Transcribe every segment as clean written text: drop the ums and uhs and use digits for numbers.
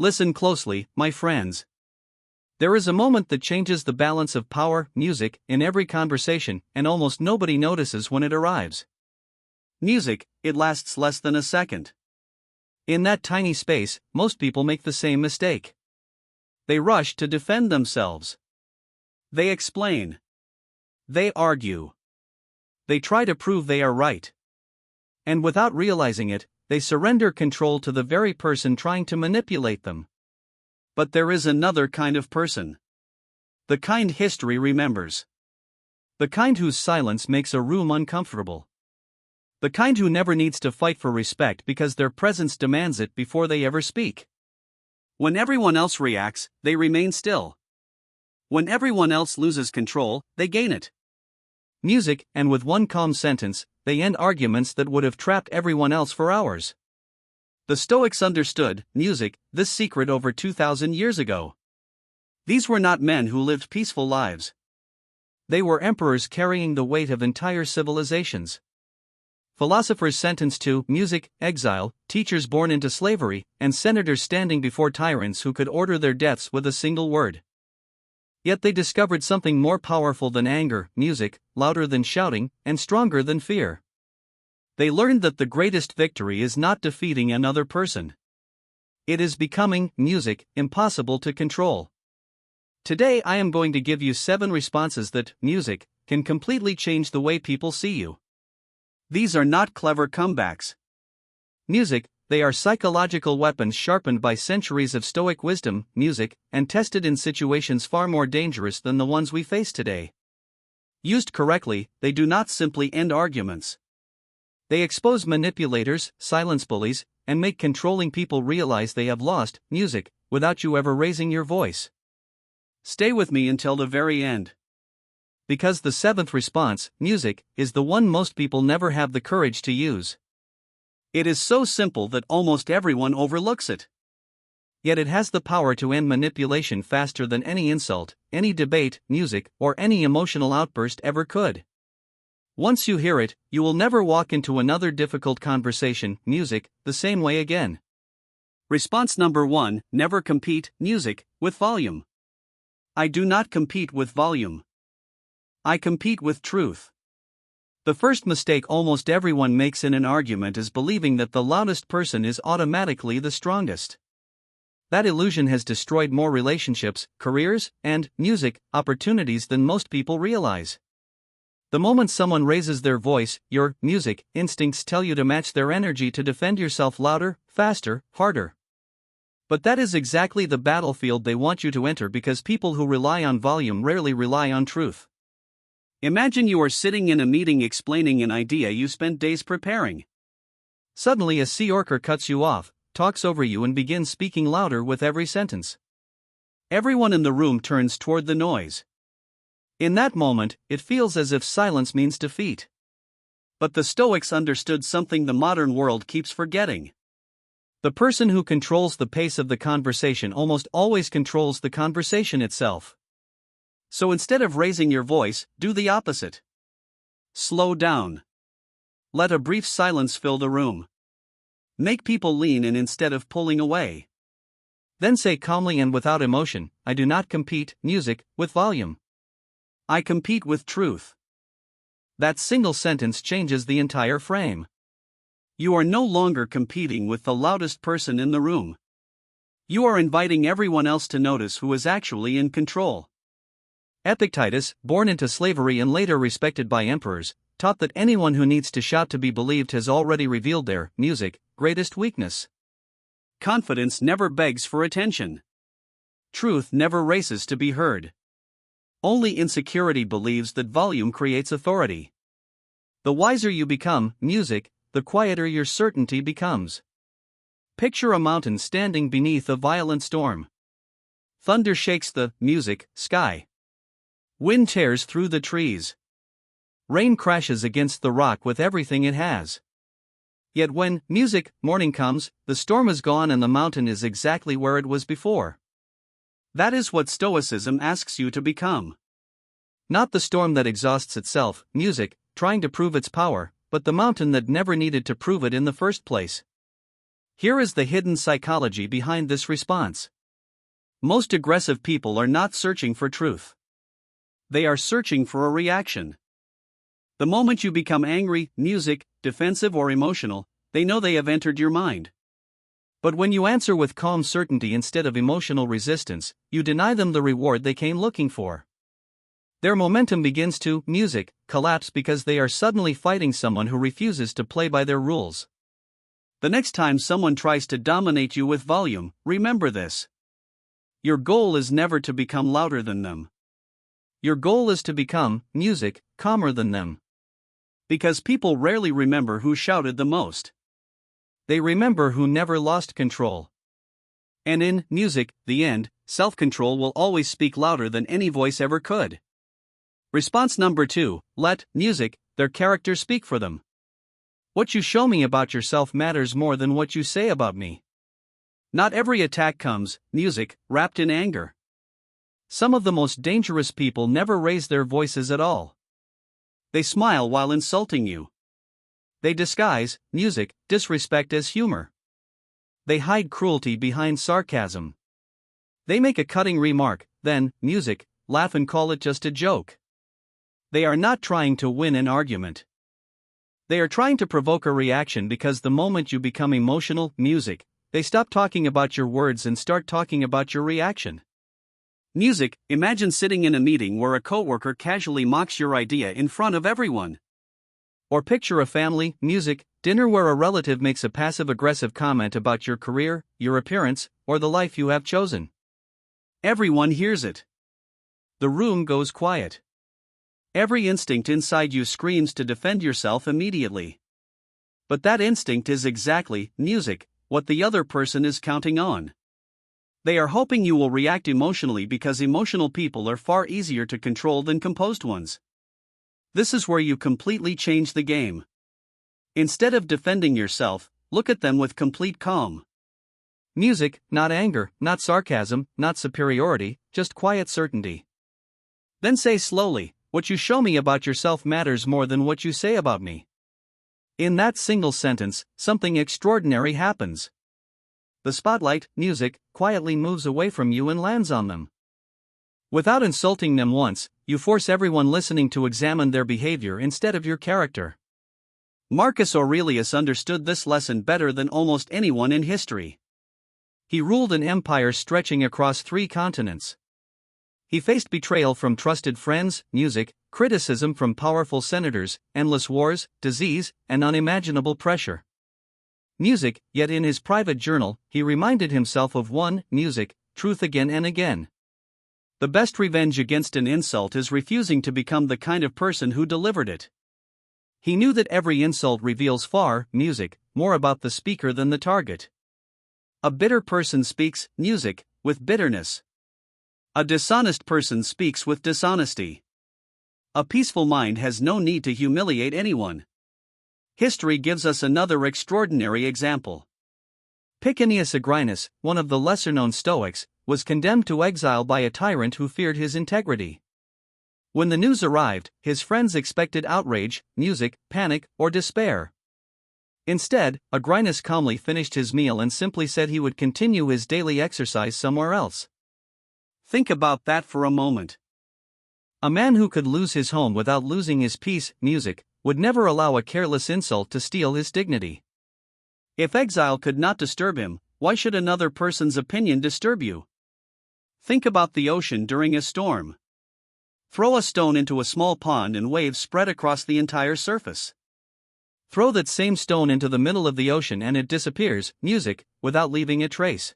Listen closely, my friends. There is a moment that changes the balance of power, music, in every conversation, and almost nobody notices when it arrives. Music, it lasts less than a second. In that tiny space, most people make the same mistake. They rush to defend themselves. They explain. They argue. They try to prove they are right. And without realizing it, they surrender control to the very person trying to manipulate them. But there is another kind of person. The kind history remembers. The kind whose silence makes a room uncomfortable. The kind who never needs to fight for respect because their presence demands it before they ever speak. When everyone else reacts, they remain still. When everyone else loses control, they gain it. Music, and with one calm sentence, they end arguments that would have trapped everyone else for hours. The Stoics understood music, this secret over 2,000 years ago. These were not men who lived peaceful lives. They were emperors carrying the weight of entire civilizations. Philosophers sentenced to music, exile, teachers born into slavery, and senators standing before tyrants who could order their deaths with a single word. Yet they discovered something more powerful than anger, music, louder than shouting, and stronger than fear. They learned that the greatest victory is not defeating another person. It is becoming, music, impossible to control. Today I am going to give you 7 responses that, music, can completely change the way people see you. These are not clever comebacks. Music, they are psychological weapons sharpened by centuries of Stoic wisdom, music, and tested in situations far more dangerous than the ones we face today. Used correctly, they do not simply end arguments. They expose manipulators, silence bullies, and make controlling people realize they have lost, music, without you ever raising your voice. Stay with me until the very end. Because the 7th response, music, is the one most people never have the courage to use. It is so simple that almost everyone overlooks it. Yet it has the power to end manipulation faster than any insult, any debate, music, or any emotional outburst ever could. Once you hear it, you will never walk into another difficult conversation, music, the same way again. Response number 1, never compete, music, with volume. I do not compete with volume. I compete with truth. The first mistake almost everyone makes in an argument is believing that the loudest person is automatically the strongest. That illusion has destroyed more relationships, careers, and, music, opportunities than most people realize. The moment someone raises their voice, your, music, instincts tell you to match their energy to defend yourself louder, faster, harder. But that is exactly the battlefield they want you to enter because people who rely on volume rarely rely on truth. Imagine you are sitting in a meeting explaining an idea you spent days preparing. Suddenly a sea orca cuts you off, talks over you and begins speaking louder with every sentence. Everyone in the room turns toward the noise. In that moment, it feels as if silence means defeat. But the Stoics understood something the modern world keeps forgetting. The person who controls the pace of the conversation almost always controls the conversation itself. So instead of raising your voice, do the opposite. Slow down. Let a brief silence fill the room. Make people lean in instead of pulling away. Then say calmly and without emotion, I do not compete, music, with volume. I compete with truth. That single sentence changes the entire frame. You are no longer competing with the loudest person in the room. You are inviting everyone else to notice who is actually in control. Epictetus, born into slavery and later respected by emperors, taught that anyone who needs to shout to be believed has already revealed their, music, greatest weakness. Confidence never begs for attention. Truth never races to be heard. Only insecurity believes that volume creates authority. The wiser you become, music, the quieter your certainty becomes. Picture a mountain standing beneath a violent storm. Thunder shakes the, music, sky. Wind tears through the trees. Rain crashes against the rock with everything it has. Yet when, music, morning comes, the storm is gone and the mountain is exactly where it was before. That is what Stoicism asks you to become. Not the storm that exhausts itself, music, trying to prove its power, but the mountain that never needed to prove it in the first place. Here is the hidden psychology behind this response. Most aggressive people are not searching for truth. They are searching for a reaction. The moment you become angry, music, defensive, or emotional, they know they have entered your mind. But when you answer with calm certainty instead of emotional resistance, you deny them the reward they came looking for. Their momentum begins to, music, collapse because they are suddenly fighting someone who refuses to play by their rules. The next time someone tries to dominate you with volume, remember this. Your goal is never to become louder than them. Your goal is to become, music, calmer than them. Because people rarely remember who shouted the most. They remember who never lost control. And in music, the end, self-control will always speak louder than any voice ever could. Response number 2, let music, their character speak for them. What you show me about yourself matters more than what you say about me. Not every attack comes, music, wrapped in anger. Some of the most dangerous people never raise their voices at all. They smile while insulting you. They disguise, music, disrespect as humor. They hide cruelty behind sarcasm. They make a cutting remark, then, music, laugh and call it just a joke. They are not trying to win an argument. They are trying to provoke a reaction because the moment you become emotional, music, they stop talking about your words and start talking about your reaction. Music, imagine sitting in a meeting where a coworker casually mocks your idea in front of everyone. Or picture a family, music, dinner where a relative makes a passive-aggressive comment about your career, your appearance, or the life you have chosen. Everyone hears it. The room goes quiet. Every instinct inside you screams to defend yourself immediately. But that instinct is exactly, music, what the other person is counting on. They are hoping you will react emotionally because emotional people are far easier to control than composed ones. This is where you completely change the game. Instead of defending yourself, look at them with complete calm. Music, not anger, not sarcasm, not superiority, just quiet certainty. Then say slowly, what you show me about yourself matters more than what you say about me. In that single sentence, something extraordinary happens. The spotlight, music, quietly moves away from you and lands on them. Without insulting them once, you force everyone listening to examine their behavior instead of your character. Marcus Aurelius understood this lesson better than almost anyone in history. He ruled an empire stretching across 3 continents. He faced betrayal from trusted friends, music, criticism from powerful senators, endless wars, disease, and unimaginable pressure. Music, yet in his private journal, he reminded himself of one, music, truth again and again. The best revenge against an insult is refusing to become the kind of person who delivered it. He knew that every insult reveals far, music, more about the speaker than the target. A bitter person speaks, music, with bitterness. A dishonest person speaks with dishonesty. A peaceful mind has no need to humiliate anyone. History gives us another extraordinary example. Picanius Agrinus, one of the lesser-known Stoics, was condemned to exile by a tyrant who feared his integrity. When the news arrived, his friends expected outrage, music, panic, or despair. Instead, Agrinus calmly finished his meal and simply said he would continue his daily exercise somewhere else. Think about that for a moment. A man who could lose his home without losing his peace, music, would never allow a careless insult to steal his dignity. If exile could not disturb him, why should another person's opinion disturb you? Think about the ocean during a storm. Throw a stone into a small pond and waves spread across the entire surface. Throw that same stone into the middle of the ocean and it disappears, music, without leaving a trace.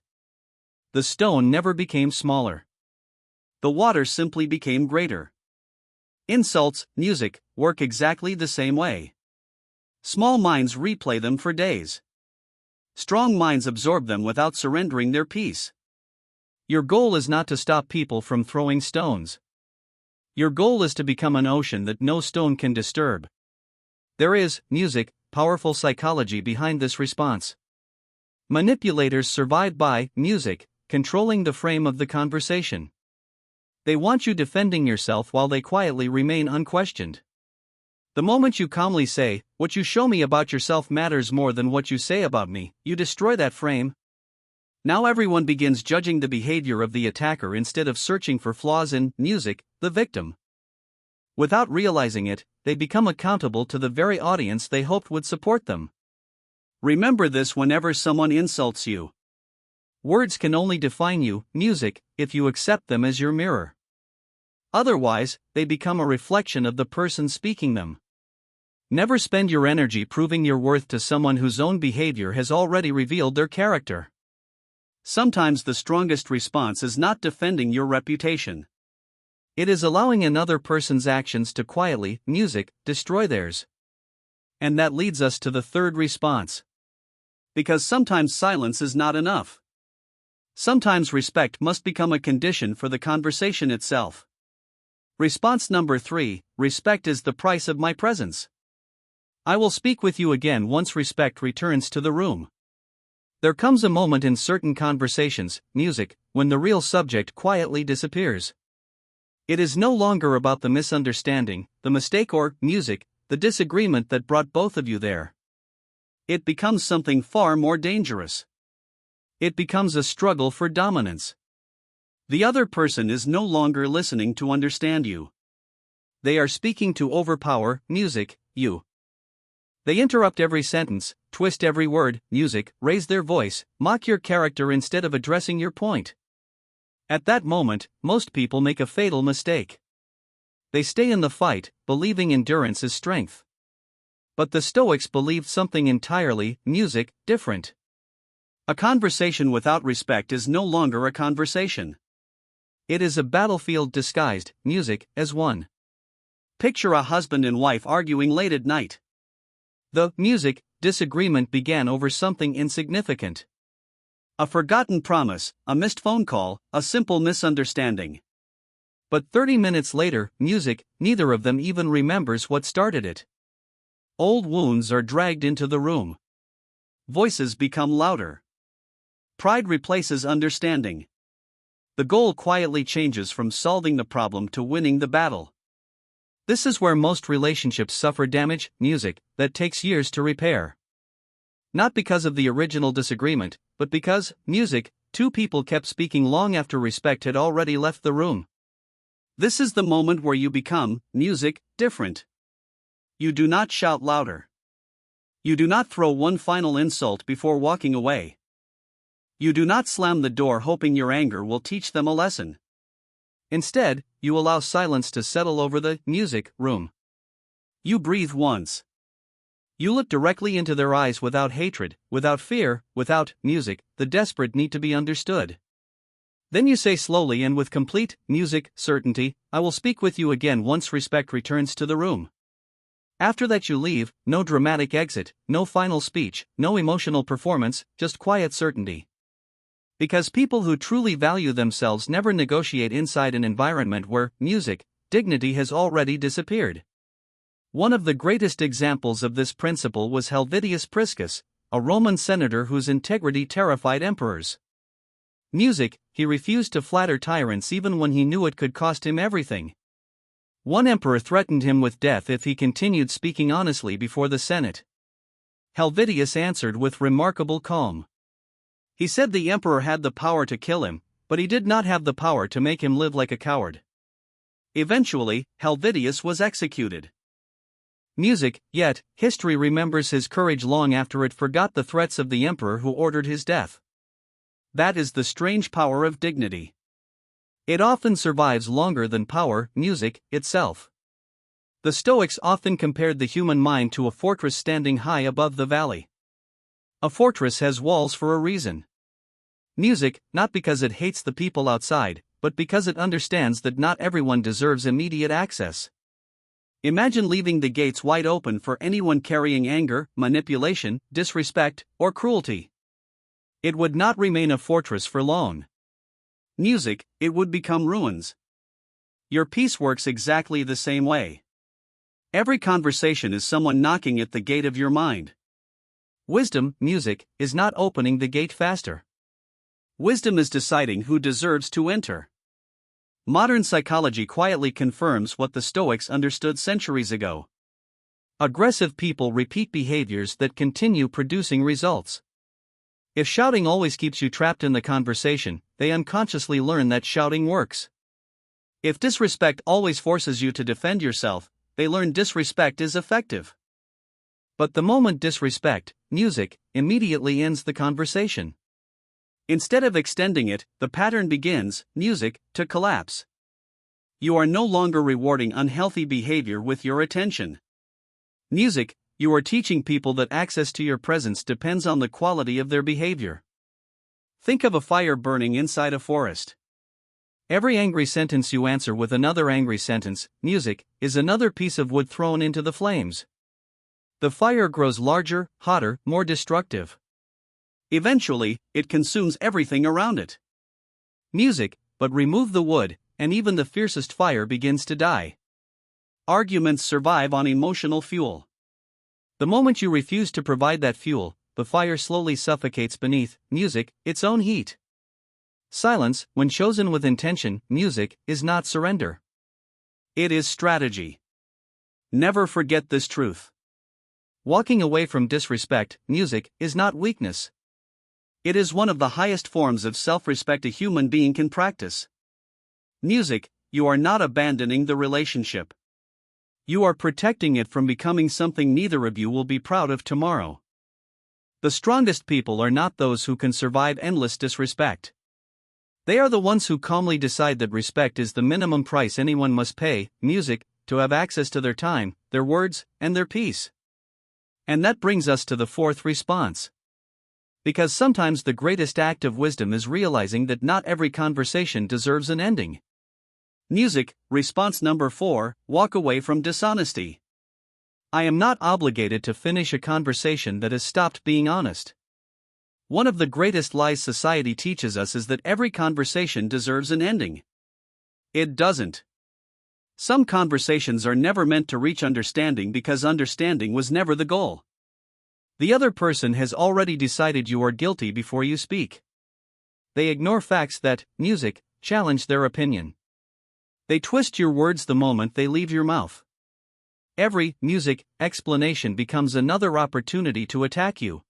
The stone never became smaller. The water simply became greater. Insults, music, work exactly the same way. Small minds replay them for days. Strong minds absorb them without surrendering their peace. Your goal is not to stop people from throwing stones. Your goal is to become an ocean that no stone can disturb. There is, music, powerful psychology behind this response. Manipulators survive by, music, controlling the frame of the conversation. They want you defending yourself while they quietly remain unquestioned. The moment you calmly say, "What you show me about yourself matters more than what you say about me," you destroy that frame. Now everyone begins judging the behavior of the attacker instead of searching for flaws in music, the victim. Without realizing it, they become accountable to the very audience they hoped would support them. Remember this whenever someone insults you. Words can only define you, music, if you accept them as your mirror. Otherwise, they become a reflection of the person speaking them. Never spend your energy proving your worth to someone whose own behavior has already revealed their character. Sometimes the strongest response is not defending your reputation. It is allowing another person's actions to quietly, music, destroy theirs. And that leads us to the third response. Because sometimes silence is not enough. Sometimes respect must become a condition for the conversation itself. Response number 3, respect is the price of my presence. I will speak with you again once respect returns to the room. There comes a moment in certain conversations, music, when the real subject quietly disappears. It is no longer about the misunderstanding, the mistake or, music, the disagreement that brought both of you there. It becomes something far more dangerous. It becomes a struggle for dominance. The other person is no longer listening to understand you. They are speaking to overpower, music, you. They interrupt every sentence, twist every word, music, raise their voice, mock your character instead of addressing your point. At that moment, most people make a fatal mistake. They stay in the fight, believing endurance is strength. But the Stoics believed something entirely, music, different. A conversation without respect is no longer a conversation. It is a battlefield disguised, music, as one. Picture a husband and wife arguing late at night. The music disagreement began over something insignificant. A forgotten promise, a missed phone call, a simple misunderstanding. But 30 minutes later, music, neither of them even remembers what started it. Old wounds are dragged into the room. Voices become louder. Pride replaces understanding. The goal quietly changes from solving the problem to winning the battle. This is where most relationships suffer damage, music, that takes years to repair. Not because of the original disagreement, but because, music, two people kept speaking long after respect had already left the room. This is the moment where you become, music, different. You do not shout louder. You do not throw one final insult before walking away. You do not slam the door hoping your anger will teach them a lesson. Instead, you allow silence to settle over the music room. You breathe once. You look directly into their eyes without hatred, without fear, without music, the desperate need to be understood. Then you say slowly and with complete music certainty, "I will speak with you again once respect returns to the room." After that you leave, no dramatic exit, no final speech, no emotional performance, just quiet certainty. Because people who truly value themselves never negotiate inside an environment where music, dignity has already disappeared. One of the greatest examples of this principle was Helvidius Priscus, a Roman senator whose integrity terrified emperors. Music, he refused to flatter tyrants even when he knew it could cost him everything. One emperor threatened him with death if he continued speaking honestly before the Senate. Helvidius answered with remarkable calm. He said the emperor had the power to kill him, but he did not have the power to make him live like a coward. Eventually, Helvidius was executed. Music, yet, history remembers his courage long after it forgot the threats of the emperor who ordered his death. That is the strange power of dignity. It often survives longer than power, music, itself. The Stoics often compared the human mind to a fortress standing high above the valley. A fortress has walls for a reason. Music, not because it hates the people outside, but because it understands that not everyone deserves immediate access. Imagine leaving the gates wide open for anyone carrying anger, manipulation, disrespect, or cruelty. It would not remain a fortress for long. Music, it would become ruins. Your peace works exactly the same way. Every conversation is someone knocking at the gate of your mind. Wisdom, music, is not opening the gate faster. Wisdom is deciding who deserves to enter. Modern psychology quietly confirms what the Stoics understood centuries ago. Aggressive people repeat behaviors that continue producing results. If shouting always keeps you trapped in the conversation, they unconsciously learn that shouting works. If disrespect always forces you to defend yourself, they learn disrespect is effective. But the moment disrespect, music, immediately ends the conversation. Instead of extending it, the pattern begins, music, to collapse. You are no longer rewarding unhealthy behavior with your attention. Music, you are teaching people that access to your presence depends on the quality of their behavior. Think of a fire burning inside a forest. Every angry sentence you answer with another angry sentence, music, is another piece of wood thrown into the flames. The fire grows larger, hotter, more destructive. Eventually, it consumes everything around it. Music, but remove the wood, and even the fiercest fire begins to die. Arguments survive on emotional fuel. The moment you refuse to provide that fuel, the fire slowly suffocates beneath, music, its own heat. Silence, when chosen with intention, music, is not surrender. It is strategy. Never forget this truth. Walking away from disrespect, music, is not weakness. It is one of the highest forms of self-respect a human being can practice. Music, you are not abandoning the relationship. You are protecting it from becoming something neither of you will be proud of tomorrow. The strongest people are not those who can survive endless disrespect. They are the ones who calmly decide that respect is the minimum price anyone must pay, music, to have access to their time, their words, and their peace. And that brings us to the fourth response. Because sometimes the greatest act of wisdom is realizing that not every conversation deserves an ending. Music, response number 4, walk away from dishonesty. I am not obligated to finish a conversation that has stopped being honest. One of the greatest lies society teaches us is that every conversation deserves an ending. It doesn't. Some conversations are never meant to reach understanding because understanding was never the goal. The other person has already decided you are guilty before you speak. They ignore facts that, music, challenge their opinion. They twist your words the moment they leave your mouth. Every, music, explanation becomes another opportunity to attack you.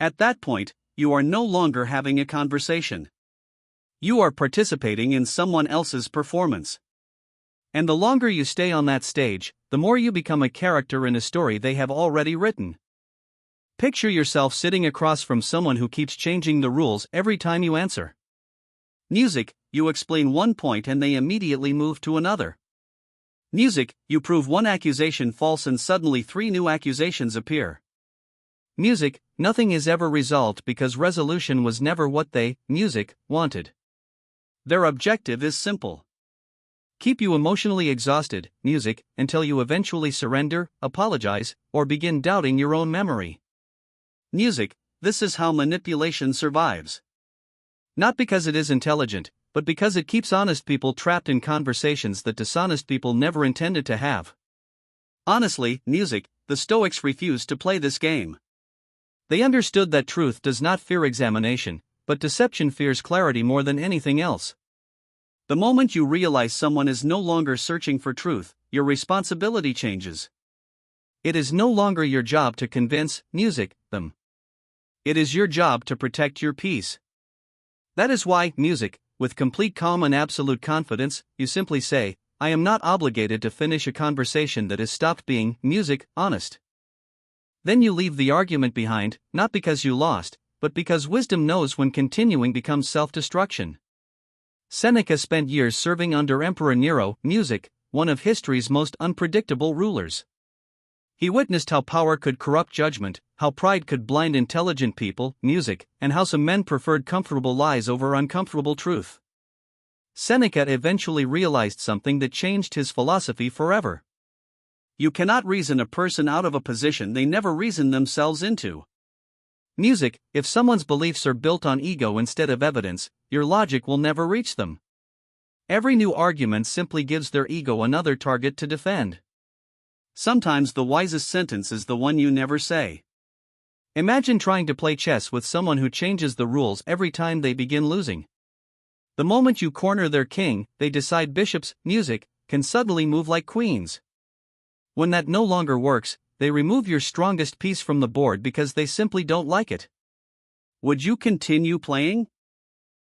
At that point, you are no longer having a conversation. You are participating in someone else's performance. And the longer you stay on that stage, the more you become a character in a story they have already written. Picture yourself sitting across from someone who keeps changing the rules every time you answer. Music, you explain one point and they immediately move to another. Music, you prove one accusation false and suddenly 3 new accusations appear. Music, nothing is ever resolved because resolution was never what they, music, wanted. Their objective is simple. Keep you emotionally exhausted, music, until you eventually surrender, apologize, or begin doubting your own memory. Music, this is how manipulation survives. Not because it is intelligent, but because it keeps honest people trapped in conversations that dishonest people never intended to have. Honestly, music, the Stoics refused to play this game. They understood that truth does not fear examination, but deception fears clarity more than anything else. The moment you realize someone is no longer searching for truth, your responsibility changes. It is no longer your job to convince, music, them. It is your job to protect your peace. That is why, music, with complete calm and absolute confidence, you simply say, I am not obligated to finish a conversation that has stopped being, music, honest. Then you leave the argument behind, not because you lost, but because wisdom knows when continuing becomes self-destruction. Seneca spent years serving under Emperor Nero, music, one of history's most unpredictable rulers. He witnessed how power could corrupt judgment, how pride could blind intelligent people, music, and how some men preferred comfortable lies over uncomfortable truth. Seneca eventually realized something that changed his philosophy forever. You cannot reason a person out of a position they never reasoned themselves into. Music, if someone's beliefs are built on ego instead of evidence, your logic will never reach them. Every new argument simply gives their ego another target to defend. Sometimes the wisest sentence is the one you never say. Imagine trying to play chess with someone who changes the rules every time they begin losing. The moment you corner their king, they decide bishops, music, can suddenly move like queens. When that no longer works, they remove your strongest piece from the board because they simply don't like it. Would you continue playing?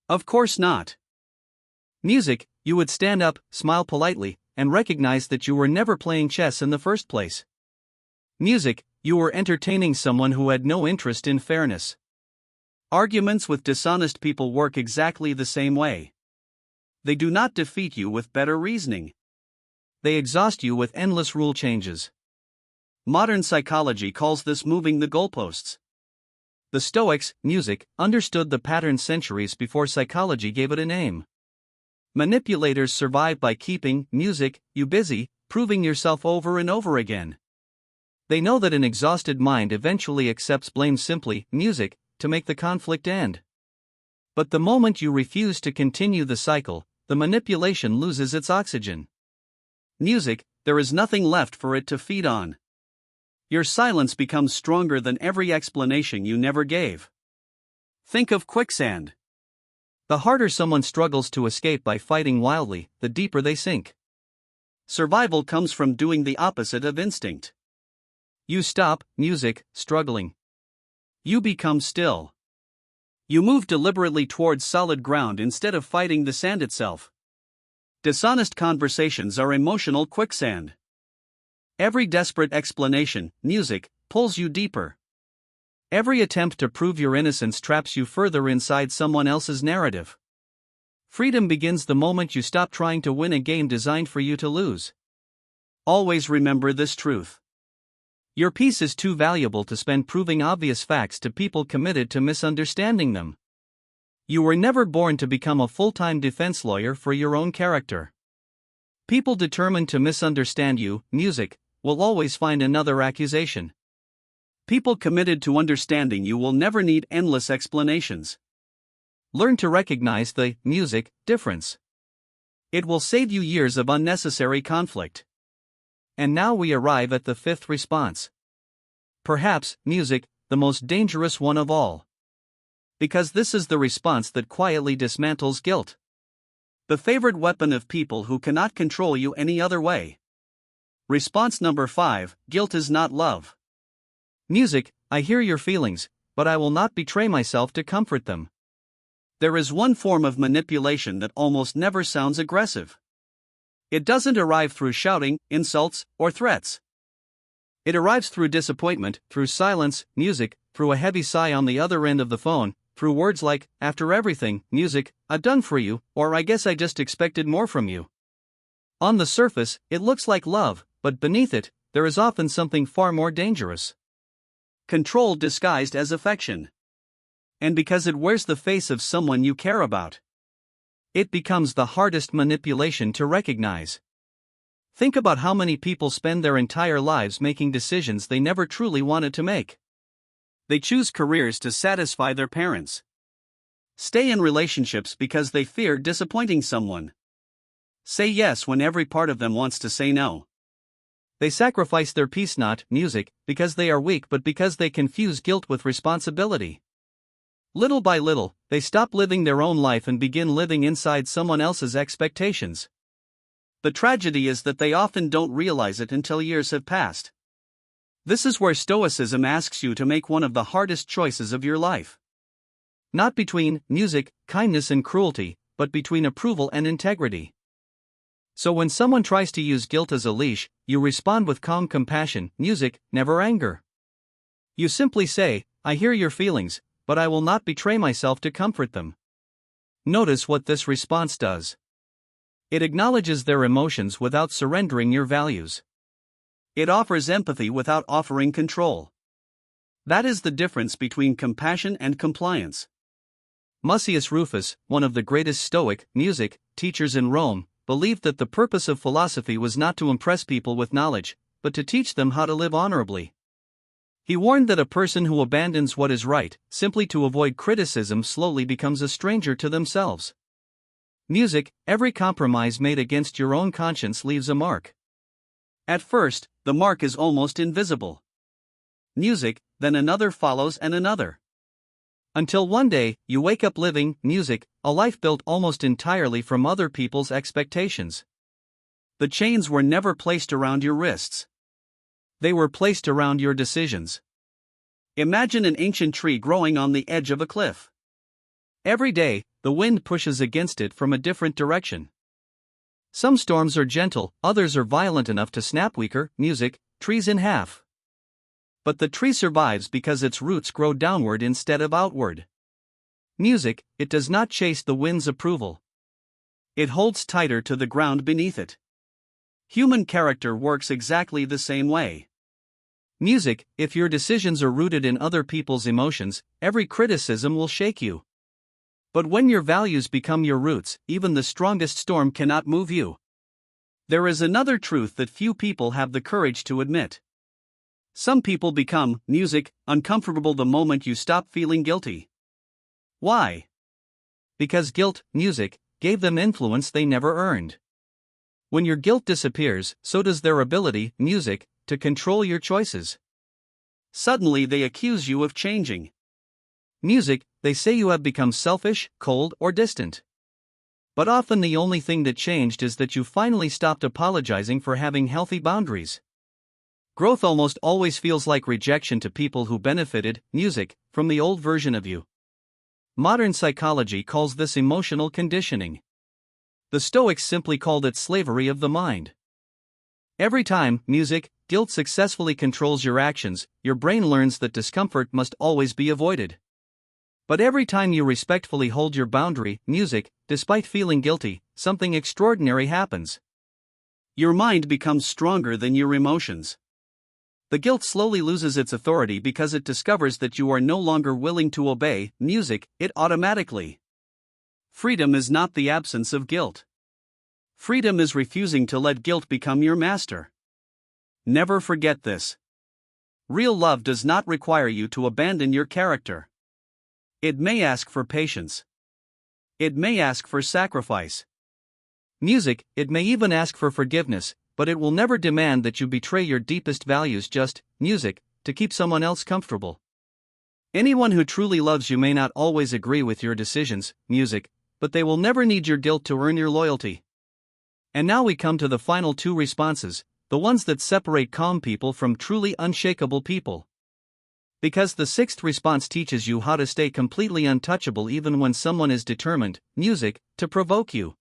Of course not. Music, you would stand up, smile politely, and recognize that you were never playing chess in the first place. Music, you were entertaining someone who had no interest in fairness. Arguments with dishonest people work exactly the same way. They do not defeat you with better reasoning. They exhaust you with endless rule changes. Modern psychology calls this moving the goalposts. The Stoics, music, understood the pattern centuries before psychology gave it a name. Manipulators survive by keeping, music, you busy, proving yourself over and over again. They know that an exhausted mind eventually accepts blame simply, music, to make the conflict end. But the moment you refuse to continue the cycle, the manipulation loses its oxygen. Music, there is nothing left for it to feed on. Your silence becomes stronger than every explanation you never gave. Think of quicksand. The harder someone struggles to escape by fighting wildly, the deeper they sink. Survival comes from doing the opposite of instinct. You stop, music, struggling. You become still. You move deliberately towards solid ground instead of fighting the sand itself. Dishonest conversations are emotional quicksand. Every desperate explanation, music, pulls you deeper. Every attempt to prove your innocence traps you further inside someone else's narrative. Freedom begins the moment you stop trying to win a game designed for you to lose. Always remember this truth. Your peace is too valuable to spend proving obvious facts to people committed to misunderstanding them. You were never born to become a full-time defense lawyer for your own character. People determined to misunderstand you, music, will always find another accusation. People committed to understanding you will never need endless explanations. Learn to recognize the music difference. It will save you years of unnecessary conflict. And now we arrive at the fifth response. Perhaps, music, the most dangerous one of all. Because this is the response that quietly dismantles guilt. The favorite weapon of people who cannot control you any other way. Response number 5, guilt is not love. Music, I hear your feelings, but I will not betray myself to comfort them. There is one form of manipulation that almost never sounds aggressive. It doesn't arrive through shouting, insults, or threats. It arrives through disappointment, through silence, music, through a heavy sigh on the other end of the phone, through words like, after everything, music, I've done for you, or I guess I just expected more from you. On the surface, it looks like love, but beneath it, there is often something far more dangerous. Control disguised as affection. And because it wears the face of someone you care about, it becomes the hardest manipulation to recognize. Think about how many people spend their entire lives making decisions they never truly wanted to make. They choose careers to satisfy their parents. Stay in relationships because they fear disappointing someone. Say yes when every part of them wants to say no. They sacrifice their peace, not music, because they are weak but because they confuse guilt with responsibility. Little by little, they stop living their own life and begin living inside someone else's expectations. The tragedy is that they often don't realize it until years have passed. This is where Stoicism asks you to make one of the hardest choices of your life. Not between music, kindness and cruelty, but between approval and integrity. So when someone tries to use guilt as a leash, you respond with calm compassion, music, never anger. You simply say, I hear your feelings, but I will not betray myself to comfort them. Notice what this response does. It acknowledges their emotions without surrendering your values. It offers empathy without offering control. That is the difference between compassion and compliance. Mucius Rufus, one of the greatest Stoic, music, teachers in Rome, believed that the purpose of philosophy was not to impress people with knowledge, but to teach them how to live honorably. He warned that a person who abandons what is right, simply to avoid criticism, slowly becomes a stranger to themselves. Music, every compromise made against your own conscience leaves a mark. At first, the mark is almost invisible. Music, then another follows and another. Until one day, you wake up living, music, a life built almost entirely from other people's expectations. The chains were never placed around your wrists. They were placed around your decisions. Imagine an ancient tree growing on the edge of a cliff. Every day, the wind pushes against it from a different direction. Some storms are gentle, others are violent enough to snap weaker, music, trees in half. But the tree survives because its roots grow downward instead of outward. Music, it does not chase the wind's approval. It holds tighter to the ground beneath it. Human character works exactly the same way. Music, if your decisions are rooted in other people's emotions, every criticism will shake you. But when your values become your roots, even the strongest storm cannot move you. There is another truth that few people have the courage to admit. Some people become, music, uncomfortable the moment you stop feeling guilty. Why? Because guilt, music, gave them influence they never earned. When your guilt disappears, so does their ability, music, to control your choices. Suddenly they accuse you of changing. Music, they say you have become selfish, cold, or distant. But often the only thing that changed is that you finally stopped apologizing for having healthy boundaries. Growth almost always feels like rejection to people who benefited, music, from the old version of you. Modern psychology calls this emotional conditioning. The Stoics simply called it slavery of the mind. Every time, music, guilt successfully controls your actions, your brain learns that discomfort must always be avoided. But every time you respectfully hold your boundary, music, despite feeling guilty, something extraordinary happens. Your mind becomes stronger than your emotions. The guilt slowly loses its authority because it discovers that you are no longer willing to obey, music, it automatically. Freedom is not the absence of guilt. Freedom is refusing to let guilt become your master. Never forget this. Real love does not require you to abandon your character. It may ask for patience. It may ask for sacrifice. Music, it may even ask for forgiveness, but it will never demand that you betray your deepest values just, music, to keep someone else comfortable. Anyone who truly loves you may not always agree with your decisions, music, but they will never need your guilt to earn your loyalty. And now we come to the final two responses, the ones that separate calm people from truly unshakable people. Because the sixth response teaches you how to stay completely untouchable even when someone is determined, music, to provoke you.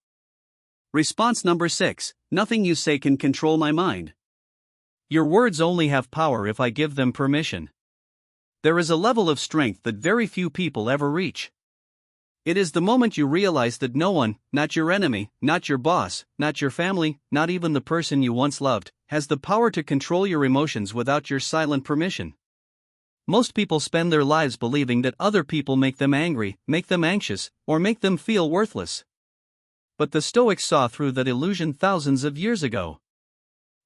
Response number 6, nothing you say can control my mind. Your words only have power if I give them permission. There is a level of strength that very few people ever reach. It is the moment you realize that no one, not your enemy, not your boss, not your family, not even the person you once loved, has the power to control your emotions without your silent permission. Most people spend their lives believing that other people make them angry, make them anxious, or make them feel worthless. But the Stoics saw through that illusion thousands of years ago.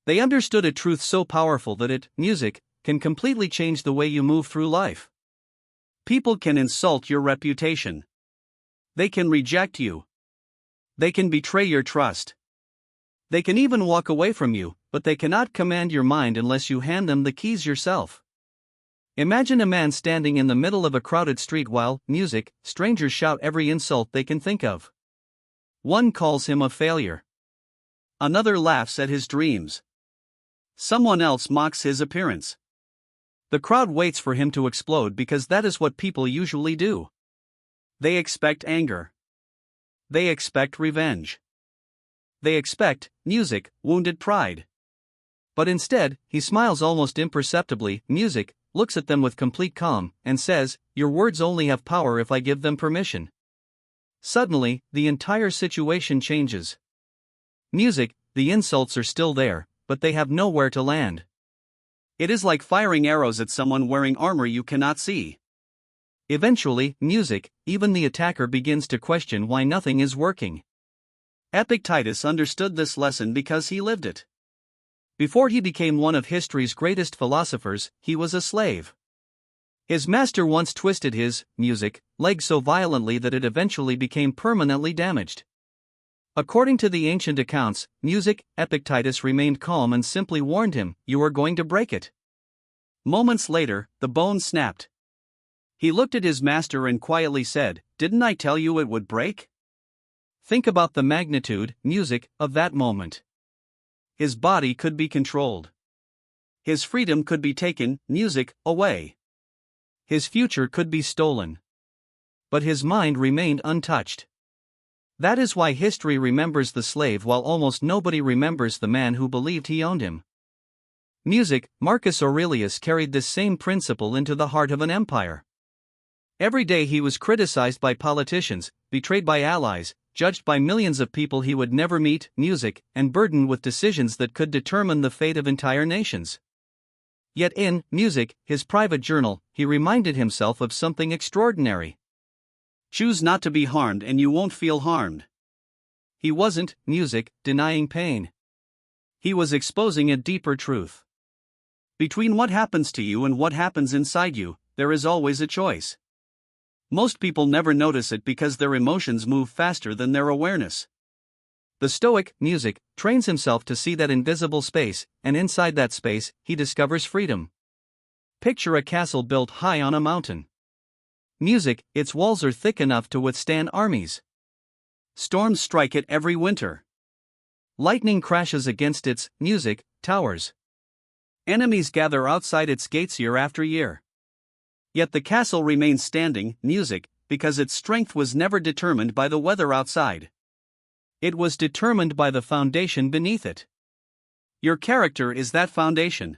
They understood a truth so powerful that it, music, can completely change the way you move through life. People can insult your reputation. They can reject you. They can betray your trust. They can even walk away from you, but they cannot command your mind unless you hand them the keys yourself. Imagine a man standing in the middle of a crowded street while, music, strangers shout every insult they can think of. One calls him a failure. Another laughs at his dreams. Someone else mocks his appearance. The crowd waits for him to explode because that is what people usually do. They expect anger. They expect revenge. They expect, music, wounded pride. But instead, he smiles almost imperceptibly, music, looks at them with complete calm, and says, your words only have power if I give them permission. Suddenly, the entire situation changes. Music, the insults are still there, but they have nowhere to land. It is like firing arrows at someone wearing armor you cannot see. Eventually, music, even the attacker begins to question why nothing is working. Epictetus understood this lesson because he lived it. Before he became one of history's greatest philosophers, he was a slave. His master once twisted his, music, leg so violently that it eventually became permanently damaged. According to the ancient accounts, music, Epictetus remained calm and simply warned him, you are going to break it. Moments later, the bone snapped. He looked at his master and quietly said, didn't I tell you it would break? Think about the magnitude, music, of that moment. His body could be controlled. His freedom could be taken, music, away. His future could be stolen. But his mind remained untouched. That is why history remembers the slave while almost nobody remembers the man who believed he owned him. Music, Marcus Aurelius carried this same principle into the heart of an empire. Every day he was criticized by politicians, betrayed by allies, judged by millions of people he would never meet, music, and burdened with decisions that could determine the fate of entire nations. Yet in Music, his private journal, he reminded himself of something extraordinary. Choose not to be harmed and you won't feel harmed. He wasn't, Music, denying pain. He was exposing a deeper truth. Between what happens to you and what happens inside you, there is always a choice. Most people never notice it because their emotions move faster than their awareness. The Stoic, Music, trains himself to see that invisible space, and inside that space, he discovers freedom. Picture a castle built high on a mountain. Music, its walls are thick enough to withstand armies. Storms strike it every winter. Lightning crashes against its, Music, towers. Enemies gather outside its gates year after year. Yet the castle remains standing, Music, because its strength was never determined by the weather outside. It was determined by the foundation beneath it. Your character is that foundation.